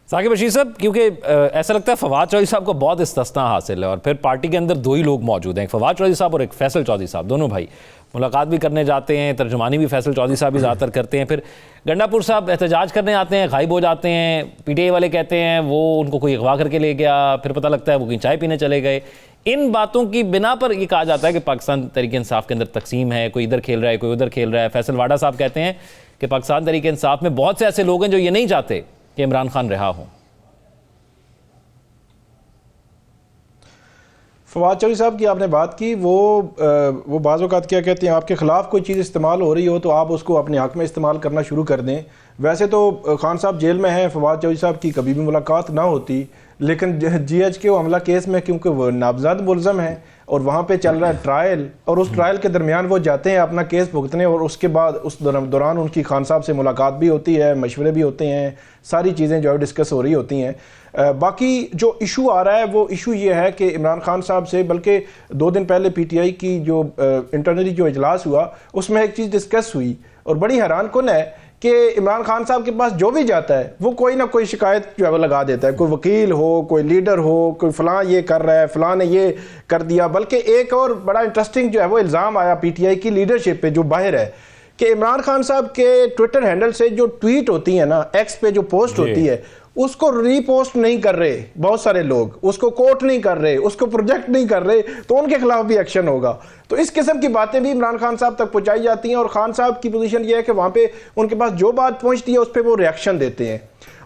ثاقب بشیر صاحب، کیونکہ ایسا لگتا ہے فواد چودھری صاحب کو بہت استثنا حاصل ہے، اور پھر پارٹی کے اندر دو ہی لوگ موجود ہیں، ایک فواد چودھری صاحب اور ایک فیصل چودھری صاحب، دونوں بھائی ملاقات بھی کرنے جاتے ہیں، ترجمانی بھی فیصل چودھری صاحب ہی زیادہ تر کرتے ہیں، پھر گنڈا پور صاحب احتجاج کرنے آتے ہیں، غائب ہو جاتے ہیں، پی ٹی آئی والے کہتے ہیں وہ ان کو کوئی اغوا کر کے لے گیا، پھر پتہ لگتا ہے وہ کہیں چائے پینے چلے گئے۔ ان باتوں کی بنا پر یہ کہا جاتا ہے کہ پاکستان تحریک انصاف کے اندر تقسیم ہے، کوئی ادھر کھیل رہا ہے کوئی ادھر کھیل رہا ہے۔ فیصل واڈا صاحب کہتے ہیں کہ پاکستان تحریک انصاف میں بہت سے ایسے لوگ ہیں جو یہ نہیں چاہتے کہ عمران خان رہا ہوں۔ فواد چودھری صاحب کی آپ نے بات کی، وہ بعض اوقات کیا کہتے ہیں، آپ کے خلاف کوئی چیز استعمال ہو رہی ہو تو آپ اس کو اپنے حق میں استعمال کرنا شروع کر دیں۔ ویسے تو خان صاحب جیل میں ہیں، فواد چودھری صاحب کی کبھی بھی ملاقات نہ ہوتی، لیکن جی ایچ کے حملہ کیس میں کیونکہ وہ نامزد ملزم ہیں اور وہاں پہ چل رہا ہے ٹرائل، اور اس ٹرائل کے درمیان وہ جاتے ہیں اپنا کیس بھگتنے، اور اس کے بعد اس دوران ان کی خان صاحب سے ملاقات بھی ہوتی ہے، مشورے بھی ہوتے ہیں، ساری چیزیں جو ہے ڈسکس ہو رہی ہوتی ہیں۔ باقی جو ایشو آ رہا ہے وہ ایشو یہ ہے کہ عمران خان صاحب سے، بلکہ 2 دن پہلے پی ٹی آئی کی جو انٹرنلی جو اجلاس ہوا اس میں ایک چیز ڈسکس ہوئی اور بڑی حیران کن ہے کہ عمران خان صاحب کے پاس جو بھی جاتا ہے وہ کوئی نہ کوئی شکایت جو ہے وہ لگا دیتا ہے، کوئی وکیل ہو، کوئی لیڈر ہو، کوئی فلاں یہ کر رہا ہے، فلاں نے یہ کر دیا۔ بلکہ ایک اور بڑا انٹرسٹنگ جو ہے وہ الزام آیا پی ٹی آئی کی لیڈرشپ پہ جو باہر ہے کہ عمران خان صاحب کے ٹویٹر ہینڈل سے جو ٹویٹ ہوتی ہیں نا، ایکس پہ جو پوسٹ ہوتی ہے، اس کو ری پوسٹ نہیں کر رہے بہت سارے لوگ، اس کو کوٹ نہیں کر رہے، اس کو پروجیکٹ نہیں کر رہے، تو ان کے خلاف بھی ایکشن ہوگا۔ تو اس قسم کی باتیں بھی عمران خان صاحب تک پہنچائی جاتی ہیں، اور خان صاحب کی پوزیشن یہ ہے کہ وہاں پہ ان کے پاس جو بات پہنچتی ہے اس پہ وہ ریاکشن دیتے ہیں۔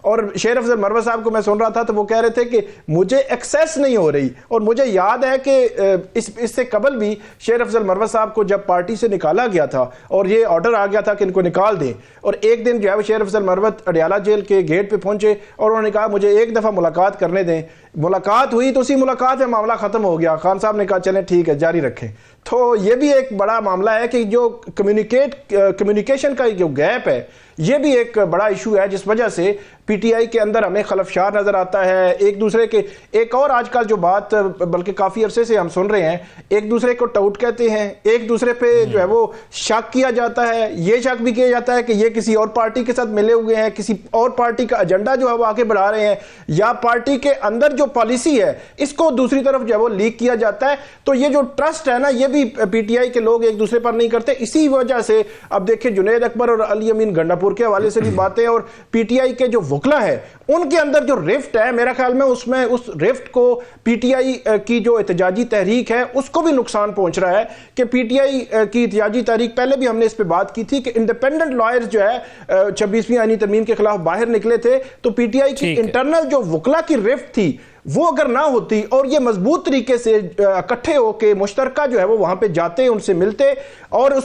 اور شیر افضل مروت صاحب کو میں سن رہا تھا تو وہ کہہ رہے تھے کہ مجھے ایکسیس نہیں ہو رہی، اور مجھے یاد ہے کہ اس سے قبل بھی شیر افضل مروت صاحب کو جب پارٹی سے نکالا گیا تھا اور یہ آرڈر آ گیا تھا کہ ان کو نکال دیں، اور ایک دن جو ہے شیر افضل مروت اڈیالہ جیل کے گیٹ پہ پہنچے اور انہوں نے کہا مجھے ایک دفعہ ملاقات کرنے دیں۔ ملاقات ہوئی تو اسی ملاقات میں معاملہ ختم ہو گیا، خان صاحب نے کہا چلیں ٹھیک ہے جاری رکھیں۔ تو یہ بھی ایک بڑا معاملہ ہے کہ جو کمیونیکیشن کا جو گیپ ہے یہ بھی ایک بڑا ایشو ہے، جس وجہ سے پی ٹی آئی کے اندر ہمیں خلفشار نظر آتا ہے ایک دوسرے کے۔ ایک اور آج کل جو بات بلکہ کافی عرصے سے ہم سن رہے ہیں، ایک دوسرے کو ٹاؤٹ کہتے ہیں، ایک دوسرے پہ جو ہے وہ شک کیا جاتا ہے، یہ شک بھی کیا جاتا ہے کہ یہ کسی اور پارٹی کے ساتھ ملے ہوئے ہیں، کسی اور پارٹی کا ایجنڈا جو ہے وہ آگے بڑھا رہے ہیں، یا پارٹی کے اندر جو پالیسی ہے اس کو دوسری طرف جو ہے وہ لیک کیا جاتا ہے۔ تو یہ جو ٹرسٹ ہے نا یہ بھی پی ٹی آئی کے لوگ ایک دوسرے پر نہیں کرتے۔ اسی وجہ سے اب دیکھیں جنید اکبر اور علی امین گنڈا پور کے حوالے سے بھی باتیں، اور پی ٹی آئی کے جو وکلا ہے ان کے اندر جو رفٹ ہے، میرا خیال میں اس رفٹ کو پی ٹی آئی کی جو احتجاجی تحریک ہے اس کو بھی نقصان پہنچ رہا ہے کہ پی ٹی آئی کی احتجاجی تحریک، پہلے بھی ہم نے اس پہ بات کی تھی کہ انڈیپینڈنٹ لائرز جو ہے 26ویں آئینی ترمیم کے خلاف باہر نکلے تھے، تو پی ٹی آئی کی انٹرنل جو وکلا کی رفٹ تھی وہ اگر نہ ہوتی اور یہ مضبوط طریقے سے اکٹھے ہو کے مشترکہ جو ہے وہ وہاں پہ جاتے، ان سے ملتے اور اس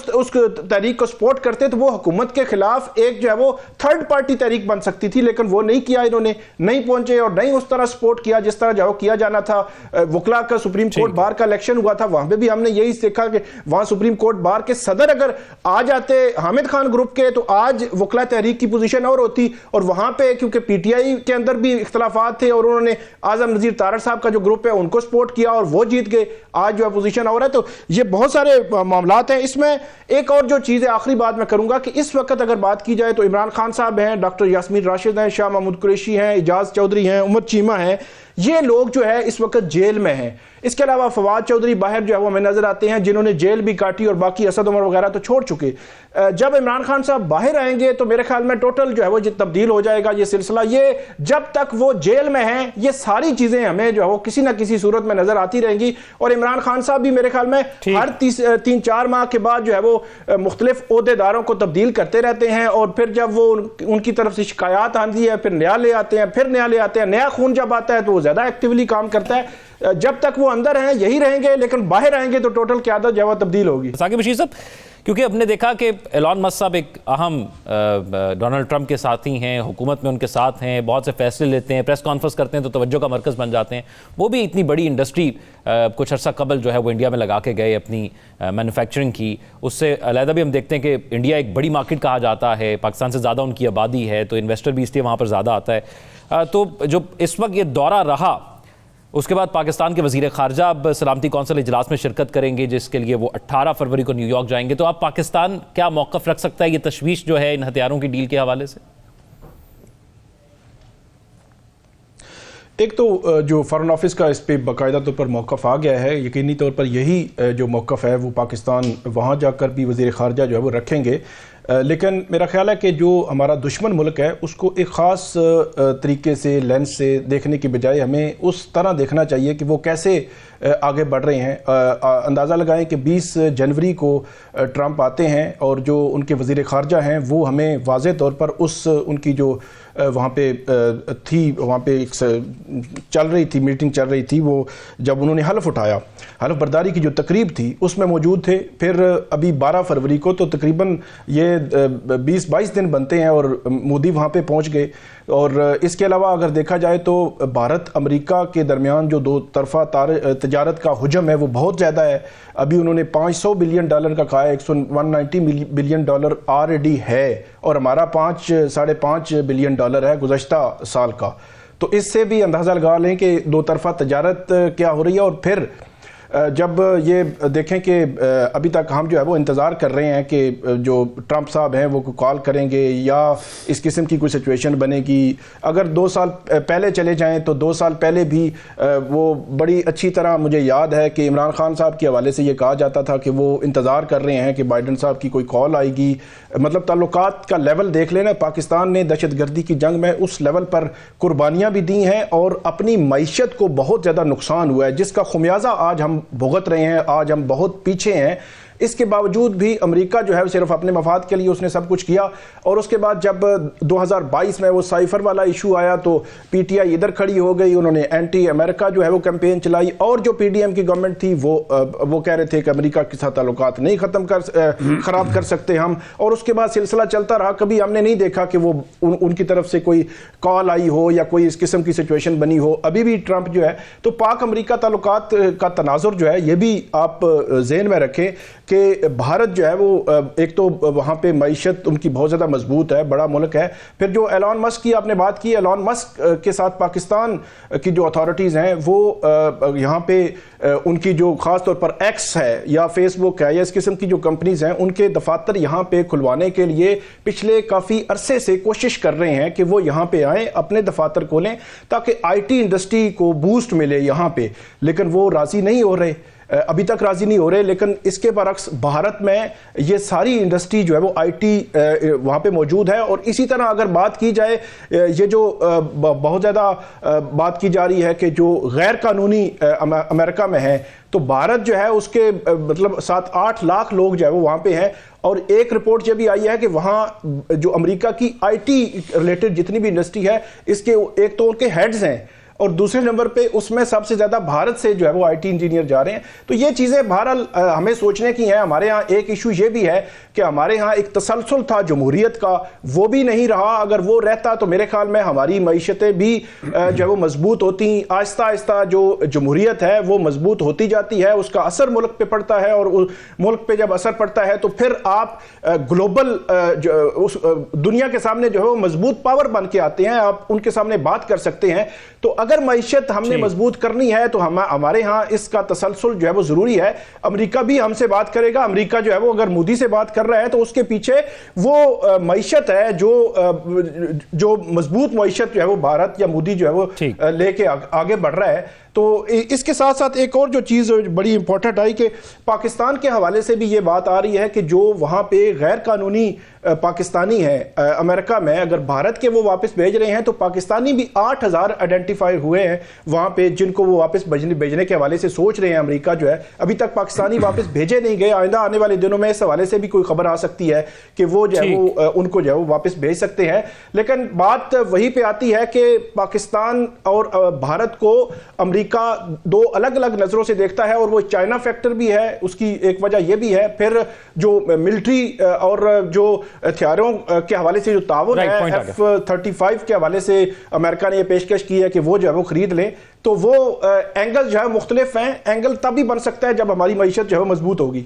تحریک کو سپورٹ کرتے، تو وہ حکومت کے خلاف ایک جو ہے وہ تھرڈ پارٹی تحریک بن سکتی تھی، لیکن وہ نہیں کیا، انہوں نے نہیں پہنچے اور نہیں اس طرح سپورٹ کیا جس طرح جو کیا جانا تھا۔ وکلا کا سپریم کورٹ بار کا الیکشن ہوا تھا، وہاں پہ بھی ہم نے یہی دیکھا کہ وہاں سپریم کورٹ بار کے صدر اگر آ جاتے حامد خان گروپ کے تو آج وکلا تحریک کی پوزیشن اور ہوتی، اور وہاں پہ کیونکہ پی ٹی آئی کے اندر بھی اختلافات تھے اور انہوں نے اعظم نذیر تارڑ صاحب کا جو گروپ ہے ان کو سپورٹ کیا اور وہ جیت گئے، آج جو اپوزیشن ہو رہا ہے۔ تو یہ بہت سارے معاملات ہیں۔ اس میں ایک اور جو چیز ہے آخری بات میں کروں گا کہ اس وقت اگر بات کی جائے تو عمران خان صاحب ہیں، ڈاکٹر یاسمین راشد ہیں، شاہ محمود قریشی ہیں، اعجاز چودھری ہیں، عمر چیمہ ہیں، یہ لوگ جو ہے اس وقت جیل میں ہیں۔ اس کے علاوہ فواد چودھری باہر جو ہے وہ ہمیں نظر آتے ہیں جنہوں نے جیل بھی کاٹی، اور باقی اسد عمر وغیرہ تو چھوڑ چکے۔ جب عمران خان صاحب باہر آئیں گے تو میرے خیال میں ٹوٹل جو ہے وہ تبدیل ہو جائے گا یہ سلسلہ۔ یہ جب تک وہ جیل میں ہیں یہ ساری چیزیں ہمیں جو ہے وہ کسی نہ کسی صورت میں نظر آتی رہیں گی، اور عمران خان صاحب بھی میرے خیال میں ہر 3-4 ماہ کے بعد جو ہے وہ مختلف عہدے داروں کو تبدیل کرتے رہتے ہیں، اور پھر جب وہ ان کی طرف سے شکایات آتی ہے پھر نیا لے آتے ہیں، پھر نیا لے آتے ہیں، نیا خون جب آتا ہے تو وہ زیادہ ایکٹیولی کام کرتا ہے۔ جب تک وہ اندر ہیں یہی رہیں گے، لیکن باہر آئیں گے تو ٹوٹل قیادت جو ہے وہ تبدیل ہوگی۔ ثاقب بشیر صاحب، کیونکہ ہم نے دیکھا کہ ایلان مسک صاحب ایک اہم ڈونلڈ ٹرمپ کے ساتھی ہیں، حکومت میں ان کے ساتھ ہیں، بہت سے فیصلے لیتے ہیں، پریس کانفرنس کرتے ہیں تو توجہ کا مرکز بن جاتے ہیں۔ وہ بھی اتنی بڑی انڈسٹری کچھ عرصہ قبل جو ہے وہ انڈیا میں لگا کے گئے اپنی مینوفیکچرنگ کی، اس سے علیحدہ بھی ہم دیکھتے ہیں کہ انڈیا ایک بڑی مارکیٹ کہا جاتا ہے، پاکستان سے زیادہ ان کی آبادی ہے تو انویسٹر بھی اس لیے وہاں پر زیادہ آتا ہے۔ تو جو اس وقت یہ دورہ رہا، اس کے بعد پاکستان کے وزیر خارجہ اب سلامتی کونسل اجلاس میں شرکت کریں گے جس کے لیے وہ 18 فروری کو نیو یارک جائیں گے، تو اب پاکستان کیا موقف رکھ سکتا ہے یہ تشویش جو ہے ان ہتھیاروں کی ڈیل کے حوالے سے؟ ایک تو جو فارن آفس کا اس پہ باقاعدہ طور پر موقف آ گیا ہے، یقینی طور پر یہی جو موقف ہے وہ پاکستان وہاں جا کر بھی وزیر خارجہ جو ہے وہ رکھیں گے، لیکن میرا خیال ہے کہ جو ہمارا دشمن ملک ہے اس کو ایک خاص طریقے سے لینس سے دیکھنے کی بجائے ہمیں اس طرح دیکھنا چاہیے کہ وہ کیسے آگے بڑھ رہے ہیں۔ اندازہ لگائیں کہ 20 جنوری کو ٹرمپ آتے ہیں اور جو ان کے وزیر خارجہ ہیں وہ ہمیں واضح طور پر ان کی جو وہاں پہ تھی، وہاں پہ ایک چل رہی تھی میٹنگ چل رہی تھی، وہ جب انہوں نے حلف اٹھایا، حلف برداری کی جو تقریب تھی اس میں موجود تھے۔ پھر ابھی 12 فروری کو تو تقریباً یہ 20-22 دن بنتے ہیں اور مودی وہاں پہ پہنچ گئے۔ اور اس کے علاوہ اگر دیکھا جائے تو بھارت امریکہ کے درمیان جو دو طرفہ تجارت کا حجم ہے وہ بہت زیادہ ہے۔ ابھی انہوں نے $500 بلین کا کہا ہے، 190 بلین ڈالر آلریڈی ہے، اور ہمارا $5.5 بلین ہے گزشتہ سال کا۔ تو اس سے بھی اندازہ لگا لیں کہ دو طرفہ تجارت کیا ہو رہی ہے۔ اور پھر جب یہ دیکھیں کہ ابھی تک ہم جو ہے وہ انتظار کر رہے ہیں کہ جو ٹرمپ صاحب ہیں وہ کال کریں گے یا اس قسم کی کوئی سچویشن بنے گی۔ اگر 2 سال پہلے چلے جائیں تو 2 سال پہلے بھی وہ بڑی اچھی طرح مجھے یاد ہے کہ عمران خان صاحب کے حوالے سے یہ کہا جاتا تھا کہ وہ انتظار کر رہے ہیں کہ بائیڈن صاحب کی کوئی کال آئے گی۔ مطلب تعلقات کا لیول دیکھ لینا، پاکستان نے دہشت گردی کی جنگ میں اس لیول پر قربانیاں بھی دی ہیں اور اپنی معیشت کو بہت زیادہ نقصان ہوا ہے، جس کا خمیازہ آج ہم بھگت رہے ہیں، آج ہم بہت پیچھے ہیں۔ اس کے باوجود بھی امریکہ جو ہے صرف اپنے مفاد کے لیے اس نے سب کچھ کیا۔ اور اس کے بعد جب 2022 میں وہ سائفر والا ایشو آیا تو پی ٹی آئی ادھر کھڑی ہو گئی، انہوں نے اینٹی امریکہ جو ہے وہ کیمپین چلائی، اور جو پی ڈی ایم کی گورنمنٹ تھی وہ کہہ رہے تھے کہ امریکہ کے ساتھ تعلقات نہیں خراب کر سکتے ہم، اور اس کے بعد سلسلہ چلتا رہا۔ کبھی ہم نے نہیں دیکھا کہ وہ ان کی طرف سے کوئی کال آئی ہو یا کوئی اس قسم کی سچویشن بنی ہو۔ ابھی بھی ٹرمپ جو ہے تو پاک امریکہ تعلقات کا تناظر جو ہے یہ بھی آپ ذہن میں رکھیں کہ بھارت جو ہے وہ ایک تو وہاں پہ معیشت ان کی بہت زیادہ مضبوط ہے، بڑا ملک ہے۔ پھر جو ایلان مسک کی آپ نے بات کی، ایلان مسک کے ساتھ پاکستان کی جو اتھارٹیز ہیں وہ یہاں پہ ان کی جو خاص طور پر ایکس ہے یا فیس بک ہے یا اس قسم کی جو کمپنیز ہیں ان کے دفاتر یہاں پہ کھلوانے کے لیے پچھلے کافی عرصے سے کوشش کر رہے ہیں کہ وہ یہاں پہ آئیں، اپنے دفاتر کھولیں تاکہ آئی ٹی انڈسٹری کو بوسٹ ملے یہاں پہ، لیکن وہ راضی نہیں ہو رہے، ابھی تک راضی نہیں ہو رہے۔ لیکن اس کے برعکس بھارت میں یہ ساری انڈسٹری جو ہے وہ آئی ٹی وہاں پہ موجود ہے۔ اور اسی طرح اگر بات کی جائے، یہ جو بہت زیادہ بات کی جا رہی ہے کہ جو غیر قانونی امریکہ میں ہیں، تو بھارت جو ہے اس کے مطلب 7-8 لاکھ لوگ جو ہے وہ وہاں پہ ہیں۔ اور ایک رپورٹ یہ بھی آئی ہے کہ وہاں جو امریکہ کی آئی ٹی ریلیٹڈ جتنی بھی انڈسٹری ہے، اس کے ایک تو ان کے ہیڈز ہیں اور دوسرے نمبر پہ اس میں سب سے زیادہ بھارت سے جو ہے وہ آئی ٹی انجینئر جا رہے ہیں۔ تو یہ چیزیں بہرحال ہمیں سوچنے کی ہیں۔ ہمارے ہاں ایک ایشو یہ بھی ہے کہ ہمارے ہاں ایک تسلسل تھا جمہوریت کا، وہ بھی نہیں رہا۔ اگر وہ رہتا تو میرے خیال میں ہماری معیشتیں بھی جو ہے وہ مضبوط ہوتی۔ آہستہ آہستہ جو جمہوریت ہے وہ مضبوط ہوتی جاتی ہے، اس کا اثر ملک پہ پڑتا ہے، اور ملک پہ جب اثر پڑتا ہے تو پھر آپ گلوبل دنیا کے سامنے جو ہے وہ مضبوط پاور بن کے آتے ہیں، آپ ان کے سامنے بات کر سکتے ہیں۔ تو اگر معیشت ہم نے مضبوط کرنی ہے تو ہمارے ہاں اس کا تسلسل جو ہے وہ ضروری ہے۔ امریکہ بھی ہم سے بات کرے گا، امریکہ جو ہے وہ اگر مودی سے بات کر رہا ہے تو اس کے پیچھے وہ معیشت ہے جو مضبوط معیشت جو ہے وہ بھارت یا مودی جو ہے وہ لے کے آگے بڑھ رہا ہے۔ تو اس کے ساتھ ساتھ ایک اور جو چیز بڑی امپورٹنٹ آئی کہ پاکستان کے حوالے سے بھی یہ بات آ رہی ہے کہ جو وہاں پہ غیر قانونی پاکستانی ہیں امریکہ میں، اگر بھارت کے وہ واپس بھیج رہے ہیں تو پاکستانی بھی 8000 آئیڈینٹیفائی ہوئے ہیں وہاں پہ، جن کو وہ واپس بھیجنے کے حوالے سے سوچ رہے ہیں امریکہ جو ہے۔ ابھی تک پاکستانی واپس بھیجے نہیں گئے، آئندہ آنے والے دنوں میں اس حوالے سے بھی کوئی خبر آ سکتی ہے کہ وہ جو ہے وہ ان کو جو ہے وہ واپس بھیج سکتے ہیں۔ لیکن بات وہی پہ آتی ہے کہ پاکستان اور بھارت کو امریکہ دو الگ الگ نظروں سے دیکھتا ہے، اور وہ چائنا فیکٹر بھی ہے، اس کی ایک وجہ یہ بھی ہے۔ پھر جو ملٹری اور جو ہتھیاروں کے حوالے سے جو تعاون ہے، F-35 کے حوالے سے امریکہ نے یہ پیشکش کی ہے کہ وہ جو ہے وہ خرید لیں۔ تو وہ اینگل جو ہے مختلف ہیں، اینگل تب ہی بن سکتا ہے جب ہماری معیشت جو ہے مضبوط ہوگی۔